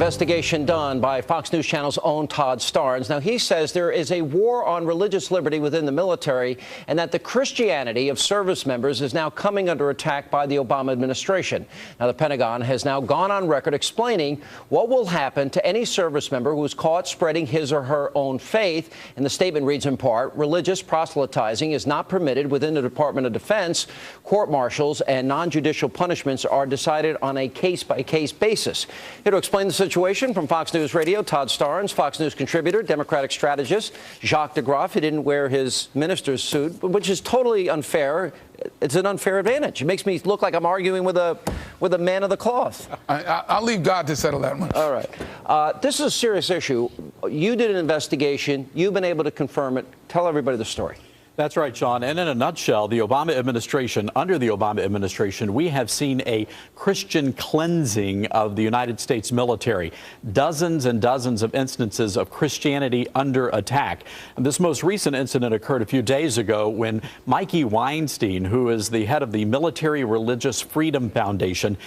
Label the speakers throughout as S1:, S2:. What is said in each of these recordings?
S1: Investigation done by Fox News Channel's own Todd Starnes. Now, he says there is a war on religious liberty within the military and that the Christianity of service members is now coming under attack by the Obama administration. Now, the Pentagon has now gone on record explaining what will happen to any service member who is caught spreading his or her own faith. And the statement reads in part, religious proselytizing is not permitted within the Department of Defense. Court-martials and non-judicial punishments are decided on a case-by-case basis. Here to explain the situation from Fox News Radio, Todd Starnes, Fox News contributor, Democratic strategist, Jacques DeGraaf. He didn't wear his minister's suit, which is totally unfair. It's an unfair advantage. It makes me look like I'm arguing with a man of the cloth.
S2: I'll leave God to settle that one.
S1: All right. This is a serious issue. You did an investigation. You've been able to confirm it. Tell everybody the story.
S3: That's right, Sean. And in a nutshell, the Obama administration, under the Obama administration, we have seen a Christian cleansing of the United States military. Dozens and dozens of instances of Christianity under attack. And this most recent incident occurred a few days ago when Mikey Weinstein, who is the head of the Military Religious Freedom Foundation,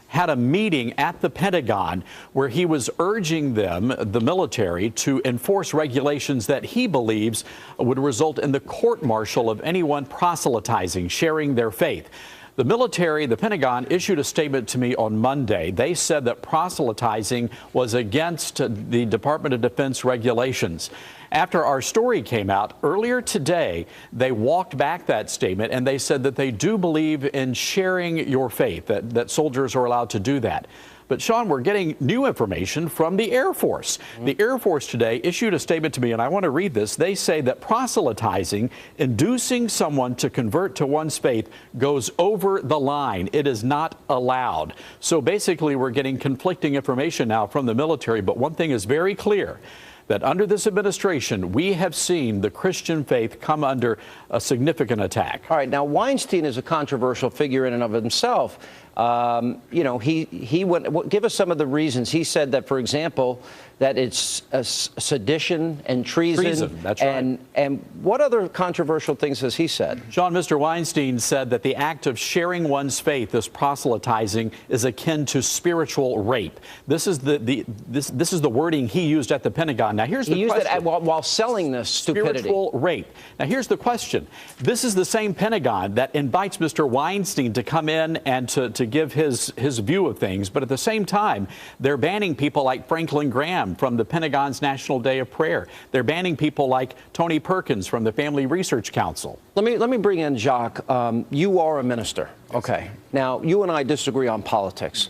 S3: had a meeting at the Pentagon where he was urging them, the military, to enforce regulations that he believes would result in the court-martial of anyone proselytizing, sharing their faith. The military, the Pentagon, issued a statement to me on Monday. They said that proselytizing was against the Department of Defense regulations. After our story came out earlier today, they walked back that statement and they said that they do believe in sharing your faith, that soldiers are allowed to do that. But, Sean, we're getting new information from the Air Force. The Air Force today issued a statement to me, and I want to read this. They say that proselytizing, inducing someone to convert to one's faith, goes over the line. It is not allowed. So basically, we're getting conflicting information now from the military. But one thing is very clear, that under this administration, we have seen the Christian faith come under a significant attack.
S1: All right. Now, Weinstein is a controversial figure in and of himself. You know, he went, give us some of the reasons. He said that, for example, that it's a sedition and treason.
S3: That's right.
S1: And what other controversial things has he said?
S3: John, Mr. Weinstein said that the act of sharing one's faith, this proselytizing, is akin to spiritual rape. This is this is the wording he used at the Pentagon. Now, here's the question.
S1: He used it while selling this stupidity.
S3: Spiritual rape. Now, here's the question. This is the same Pentagon that invites Mr. Weinstein to come in and to give his view of things. But at the same time, they're banning people like Franklin Graham from the Pentagon's National Day of Prayer. They're banning people like Tony Perkins from the Family Research Council.
S1: Let me bring in Jacques. You are a minister. Okay. Now, you and I disagree on politics.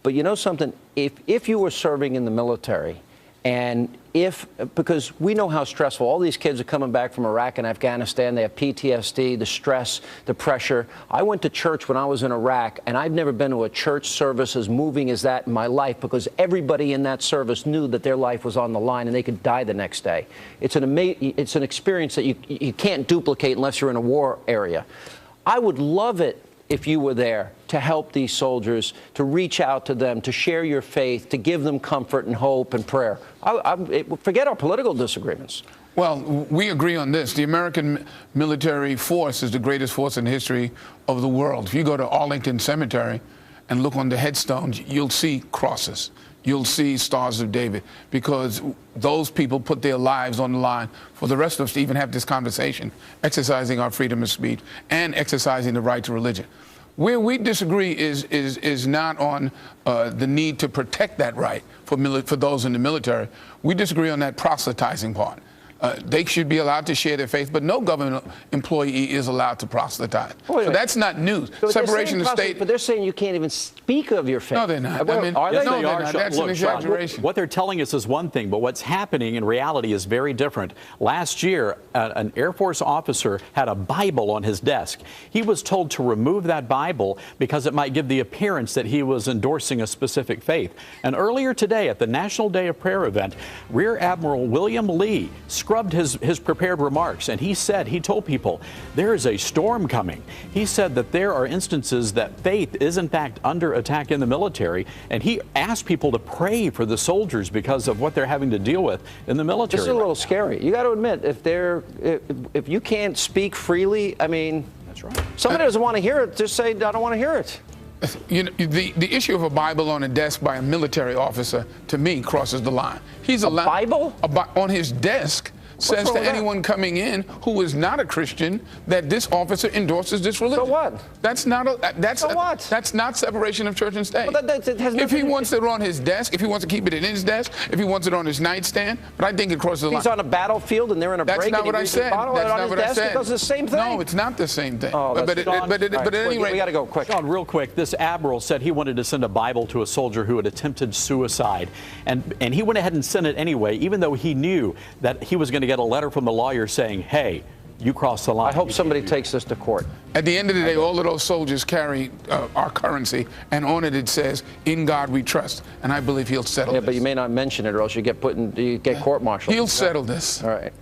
S1: But you know something? If you were serving in the military, and because we know how stressful all these kids are coming back from Iraq and Afghanistan, they have PTSD, the stress, the pressure. I went to church when I was in Iraq, and I've never been to a church service as moving as that in my life, because everybody in that service knew that their life was on the line and they could die the next day. It's an experience that you can't duplicate unless you're in a war area. I would love it if you were there to help these soldiers, to reach out to them, to share your faith, to give them comfort and hope and prayer. Forget our political disagreements.
S2: Well, we agree on this. The American military force is the greatest force in the history of the world. If you go to Arlington Cemetery and look on the headstones, you'll see crosses. You'll see Stars of David, because those people put their lives on the line for the rest of us to even have this conversation, exercising our freedom of speech and exercising the right to religion. Where we disagree is not on the need to protect that right for those in the military. We disagree on that proselytizing part. They should be allowed to share their faith, but no government employee is allowed to proselytize. So that's not news.
S1: So
S2: separation of state.
S1: But they're saying you can't even speak of your faith.
S2: No, they're not.
S1: Are they?
S2: No, they're not. That's an exaggeration.
S3: What they're telling us is one thing, but what's happening in reality is very different. Last year, an Air Force officer had a Bible on his desk. He was told to remove that Bible because it might give the appearance that he was endorsing a specific faith. And earlier today, at the National Day of Prayer event, Rear Admiral William Lee scrubbed his prepared remarks, and he told people there is a storm coming. He said that there are instances that faith is in fact under attack in the military, and he asked people to pray for the soldiers because of what they're having to deal with in the military.
S1: This is a little scary. You got to admit, if you can't speak freely, I mean,
S3: that's right.
S1: Somebody doesn't want to hear it, just say, I don't want to hear it.
S2: You know, the issue of a Bible on a desk by a military officer, to me, crosses the line. He's allowed
S1: Bible?
S2: On his desk says
S1: wrong
S2: to
S1: with that?
S2: anyone coming in who is not a Christian that this officer endorses this religion.
S1: So what?
S2: That's not
S1: So what?
S2: That's not separation of church and state.
S1: Well, that has
S2: If he
S1: nothing-
S2: wants it on his desk, if he wants to keep it in his desk, if he wants it on his nightstand, but I think it crosses the line.
S1: He's on a battlefield and they're in a
S2: That's
S1: break.
S2: not
S1: and he
S2: what I
S1: reads his
S2: said.
S1: Bible,
S2: That's
S1: and on
S2: not
S1: his
S2: what I
S1: desk,
S2: said.
S1: It does the same thing.
S2: No, it's not the same thing.
S1: Oh,
S2: but at any rate,
S1: we got to go quick.
S3: John, real quick, this admiral said he wanted to send a Bible to a soldier who had attempted suicide, and he went ahead and sent it anyway, even though he knew that he was going to get a letter from the lawyer saying, hey, you crossed the line.
S1: I hope somebody takes this to court.
S2: at the end of the day, all of those soldiers carry our currency, and on it says, "In God we trust," and I believe He'll settle
S1: Yeah,
S2: this.
S1: but you may not mention it, or else you get court-martialed.
S2: He'll settle this.
S1: All right.